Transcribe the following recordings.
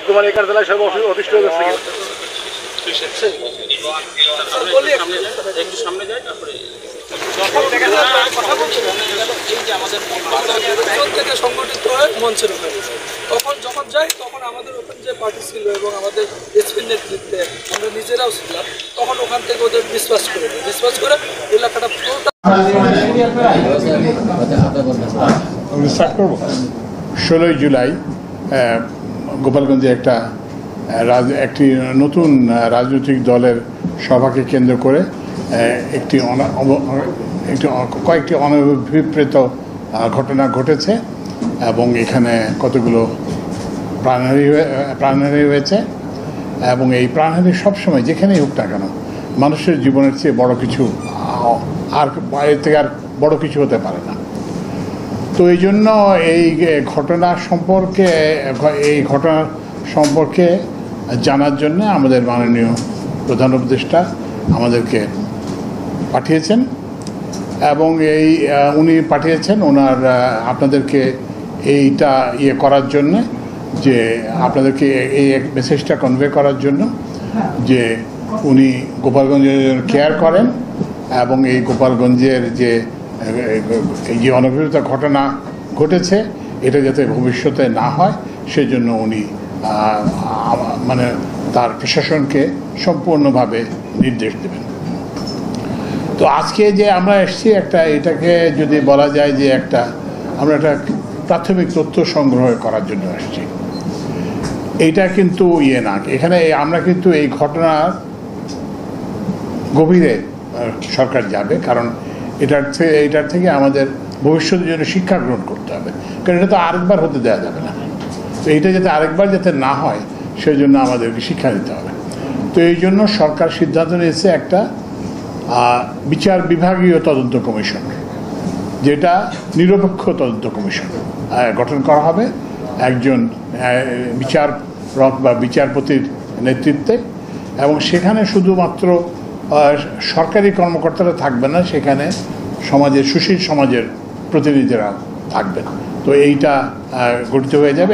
তোমার এই কার্যালয় সব অতিষ্ঠ হয়ে যাচ্ছে সামনে যায় তারপরে সংগঠিত হয় মঞ্চের ওখানে তখন যখন যাই তখন আমাদের ওখানে যে পার্টি ছিল এবং আমাদের এসপির নেতৃত্বে আমরা নিজেরাও ছিলাম তখন ওখান থেকে ওদের ডিসপাস করে দিই ডিসপাস করে এলাকাটা পুরোটা 16 জুলাই গোপালগঞ্জে একটি নতুন রাজনৈতিক দলের সভাকে কেন্দ্র করে কয়েকটি অনভিপ্রেত ঘটনা ঘটেছে এবং এখানে কতগুলো প্রাণহানি হয়েছে এবং এই প্রাণহানি সবসময় যেখানেই হোক না কেন মানুষের জীবনের চেয়ে বড় কিছু আর এর থেকে আর বড় কিছু হতে পারে না। তো এই জন্য এই ঘটনা সম্পর্কে জানার জন্য আমাদের মাননীয় প্রধান উপদেষ্টা আমাদেরকে পাঠিয়েছেন এবং উনি পাঠিয়েছেন ওনার আপনাদেরকে এইটা করার জন্য যে আপনাদেরকে এই মেসেজটা কনভে করার জন্য যে উনি গোপালগঞ্জের কেয়ার করেন এবং এই গোপালগঞ্জের যে অনভিপ্রেত ঘটনা ঘটেছে এটা যাতে ভবিষ্যতে না হয় সেজন্য উনি মানে তার প্রশাসনকে সম্পূর্ণভাবে নির্দেশ দেবেন। তো আজকে যে আমরা এসেছি এটাকে যদি বলা যায় যে আমরা একটা প্রাথমিক তথ্য সংগ্রহ করার জন্য এসেছি। এইটা কিন্তু না, এখানে আমরা কিন্তু এই ঘটনার গভীরে সরকার যাবে, কারণ এটার থেকে আমাদের ভবিষ্যতের জন্য শিক্ষা গ্রহণ করতে হবে, কারণ এটা তো আরেকবার হতে দেওয়া যাবে না। তো এইটা যাতে আরেকবার যাতে না হয় সেই জন্য আমাদেরকে শিক্ষা দিতে হবে। তো এই জন্য সরকার সিদ্ধান্ত নিয়েছে একটা বিচার বিভাগীয় তদন্ত কমিশন, যেটা নিরপেক্ষ তদন্ত কমিশন গঠন করা হবে একজন বিচারক বা বিচারপতির নেতৃত্বে, এবং সেখানে শুধুমাত্র সরকারি কর্মকর্তারা থাকবে না, সেখানে সুশীল সমাজের প্রতিনিধিরা থাকবেন। তো এইটা গঠিত হয়ে যাবে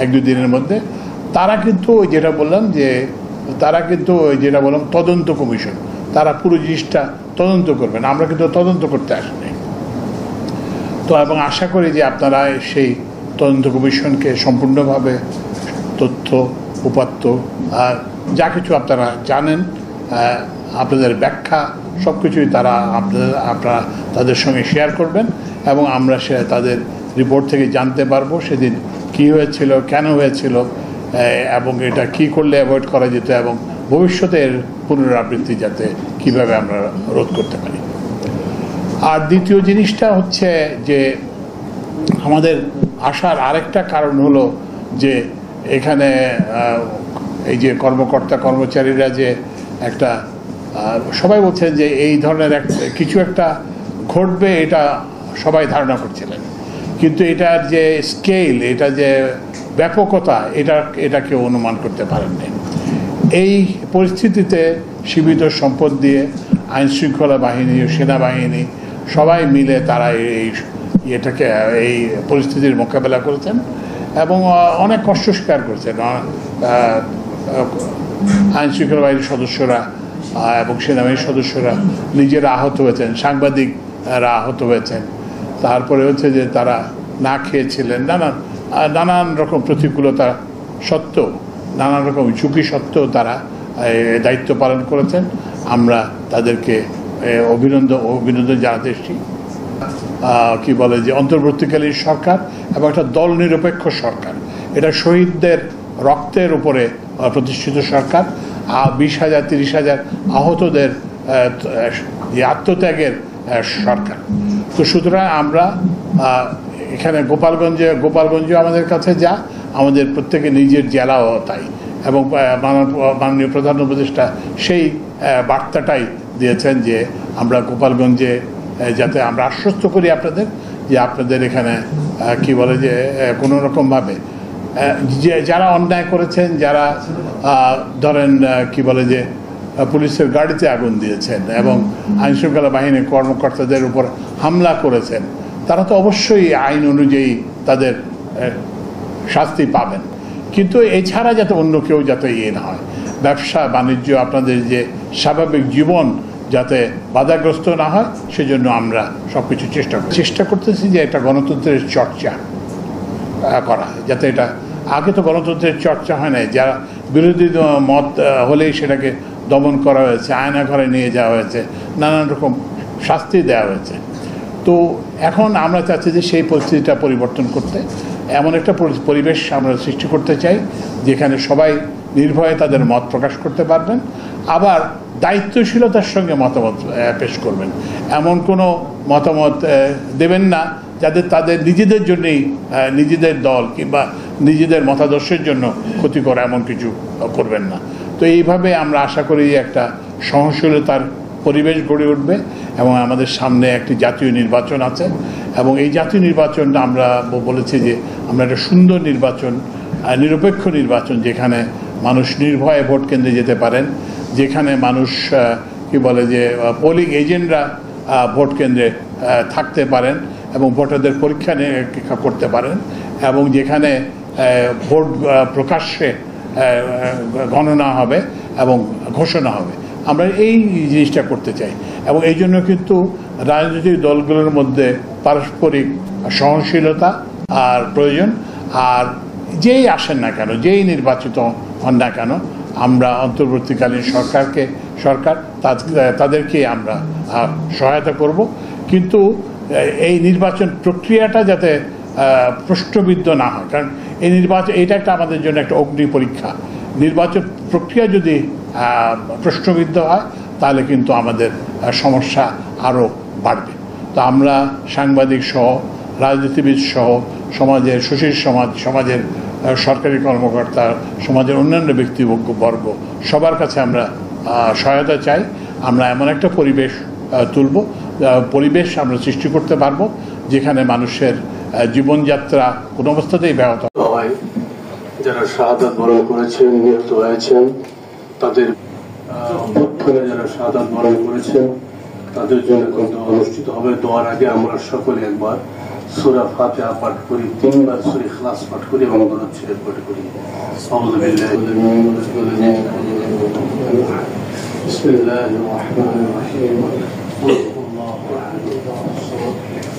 এক দুই দিনের মধ্যে। তারা কিন্তু যেটা বললাম তদন্ত কমিশন, তারা পুরো জিনিসটা তদন্ত করবেন, আমরা কিন্তু তদন্ত করতে আসিনি। তো এবং আশা করি যে আপনারা সেই তদন্ত কমিশনকে সম্পূর্ণভাবে তথ্য উপাত্ত যা কিছু আপনারা জানেন, আপনাদের ব্যাখ্যা সব কিছুই আপনারা তাদের সঙ্গে শেয়ার করবেন এবং আমরা তাদের রিপোর্ট থেকে জানতে পারবো সেদিন কী হয়েছিল, কেন হয়েছিল এবং এটা কি করলে অ্যাভয়েড করা যেত এবং ভবিষ্যতের পুনরাবৃত্তি যাতে কিভাবে আমরা রোধ করতে পারি। আর দ্বিতীয় জিনিসটা হচ্ছে যে আমাদের আসার আরেকটা কারণ হলো যে এখানে এই যে কর্মচারীরা যে সবাই বলছেন যে এই ধরনের কিছু একটা ঘটবে, এটা সবাই ধারণা করছিলেন, কিন্তু এটার যে স্কেল, এটা যে ব্যাপকতা, এটা কেউ অনুমান করতে পারেননি। এই পরিস্থিতিতে সীমিত সম্পদ দিয়ে আইনশৃঙ্খলা বাহিনী ও সেনাবাহিনী সবাই মিলে তারা এই পরিস্থিতির মোকাবেলা করেছেন এবং অনেক কষ্ট স্বীকার করেছেন। আইনশৃঙ্খলা বাহিনীর সদস্যরা এবং সেনাবাহিনীর সদস্যরা নিজেরা আহত হয়েছেন, সাংবাদিকরা আহত হয়েছেন, তারপরে হচ্ছে যে তারা না খেয়েছিলেন, নানান রকম প্রতিকূলতা সত্ত্বেও, নানান রকম ঝুঁকি সত্ত্বেও তারা দায়িত্ব পালন করেছেন। আমরা তাদেরকে অভিনন্দন জানাতে এসেছি। কি বলে যে অন্তর্বর্তীকালীন সরকার এবং একটা দল নিরপেক্ষ সরকার, এটা শহীদদের রক্তের উপরে প্রতিষ্ঠিত সরকার, 20,000 30,000 আহতদের আত্মত্যাগের সরকার। তো সুতরাং আমরা এখানে গোপালগঞ্জে আমাদের কাছে যা, আমাদের প্রত্যেকে নিজের জেলাও তাই, এবং মাননীয় প্রধান উপদেষ্টা সেই বার্তাটাই দিয়েছেন যে আমরা গোপালগঞ্জে যাতে আমরা আশ্বস্ত করি আপনাদের যে আপনাদের এখানে কি বলে যে কোনো রকমভাবে যারা অন্যায় করেছেন, যারা ধরেন কি বলে যে পুলিশের গাড়িতে আগুন দিয়েছেন এবং আইনশৃঙ্খলা বাহিনীর কর্মকর্তাদের উপর হামলা করেছেন, তারা তো অবশ্যই আইন অনুযায়ী তাদের শাস্তি পাবেন। কিন্তু এছাড়া যাতে অন্য কেউ যাতে না হয়, ব্যবসা বাণিজ্য, আপনাদের যে স্বাভাবিক জীবন যাতে বাধাগ্রস্ত না হয়, সেজন্য আমরা সব কিছু চেষ্টা করতেছি যে এটা গণতন্ত্রের চর্চা করা, যাতে এটা আগে তো গণতন্ত্রের চর্চা হয় নাই, যারা বিরোধী মত হলেই সেটাকে দমন করা হয়েছে, আয়না ঘরে নিয়ে যাওয়া হয়েছে, নানান রকম শাস্তি দেওয়া হয়েছে। তো এখন আমরা চাচ্ছি যে সেই পরিস্থিতিটা পরিবর্তন করতে, এমন একটা পরিবেশ আমরা সৃষ্টি করতে চাই যেখানে সবাই নির্ভয়ে তাদের মত প্রকাশ করতে পারবেন, আবার দায়িত্বশীলতার সঙ্গে মতামত পেশ করবেন। এমন কোনো মতামত দেবেন না যাদের তাদের নিজেদের জন্যেই, নিজেদের দল কিংবা নিজেদের মতাদর্শের জন্য ক্ষতিকর এমন কিছু করবেন না। তো এইভাবে আমরা আশা করি একটা সহনশীলতার পরিবেশ গড়ে উঠবে এবং আমাদের সামনে একটি জাতীয় নির্বাচন আছে এবং এই জাতীয় নির্বাচনটা আমরা বলেছি যে আমরা একটা সুন্দর নির্বাচন, নিরপেক্ষ নির্বাচন, যেখানে মানুষ নির্ভয়ে ভোট কেন্দ্রে যেতে পারেন, যেখানে মানুষ কি বলে যে পোলিং এজেন্টরা ভোট কেন্দ্রে থাকতে পারেন এবং ভোটারদের পরীক্ষা নিরীক্ষা করতে পারেন এবং যেখানে ভোট প্রকাশ্যে গণনা হবে এবং ঘোষণা হবে। আমরা এই জিনিসটা করতে চাই এবং এই জন্য কিন্তু রাজনৈতিক দলগুলোর মধ্যে পারস্পরিক সহনশীলতা আর প্রয়োজন। আর যেই আসেন না কেন, যেই নির্বাচিত হন না কেন, আমরা অন্তর্বর্তীকালীন সরকার তাদেরকে আমরা সহায়তা করব। কিন্তু এই নির্বাচন প্রক্রিয়াটা যাতে প্রশ্নবিদ্ধ না হয়, কারণ এই এটা একটা আমাদের জন্য একটা অগ্নি পরীক্ষা। নির্বাচন প্রক্রিয়া যদি প্রশ্নবিদ্ধ হয় তাহলে কিন্তু আমাদের সমস্যা আরও বাড়বে। তো আমরা সাংবাদিক সহ, রাজনীতিবিদ সহ, সমাজের সুশীল সমাজের সরকারি কর্মকর্তা, সমাজের অন্যান্য ব্যক্তিবর্গ, সবার কাছে আমরা সহায়তা চাই। আমরা এমন একটা পরিবেশ পরিবেশ আমরা সৃষ্টি করতে পারবো যেখানে মানুষের জীবনযাত্রা কোনো অবস্থাতেই ব্যাহত হয়। যারা শাহাদাত বরণ করেছেন, নিহত হয়েছেন, তাদের যারা শাহাদাত বরণ করেছেন তাদের জন্য কিন্তু অনুষ্ঠিত হবে। দোয়ার আগে আমরা সকলে একবার সূরা ফাতিহা পাঠ করি, 3 বার সূরা ইখলাস পাঠ করি এবং দরুদ শরীফ পাঠ করি। আউযু বিল্লাহি মিনাশ শাইতানির রাজিম। বিসমিল্লাহির রাহমানির রাহিম। আল্লাহু আহাদ,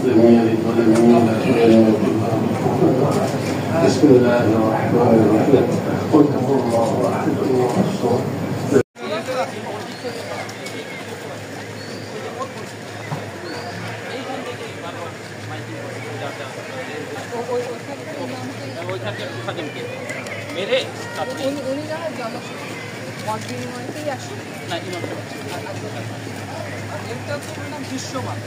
লাম ইয়ালিদ ওয়া লাম ইউলাদ ওয়া লাম ইয়াকুল লাহু কুফুওয়ান আহাদ। বিসমিল্লাহির রাহমানির রাহিম। কুল হুয়াল্লাহু আহাদ, আল্লাহুস সামাদ। মেরে উনি যারা মত বিনিময়তেই আসেন না, এটা তো দৃশ্যমান।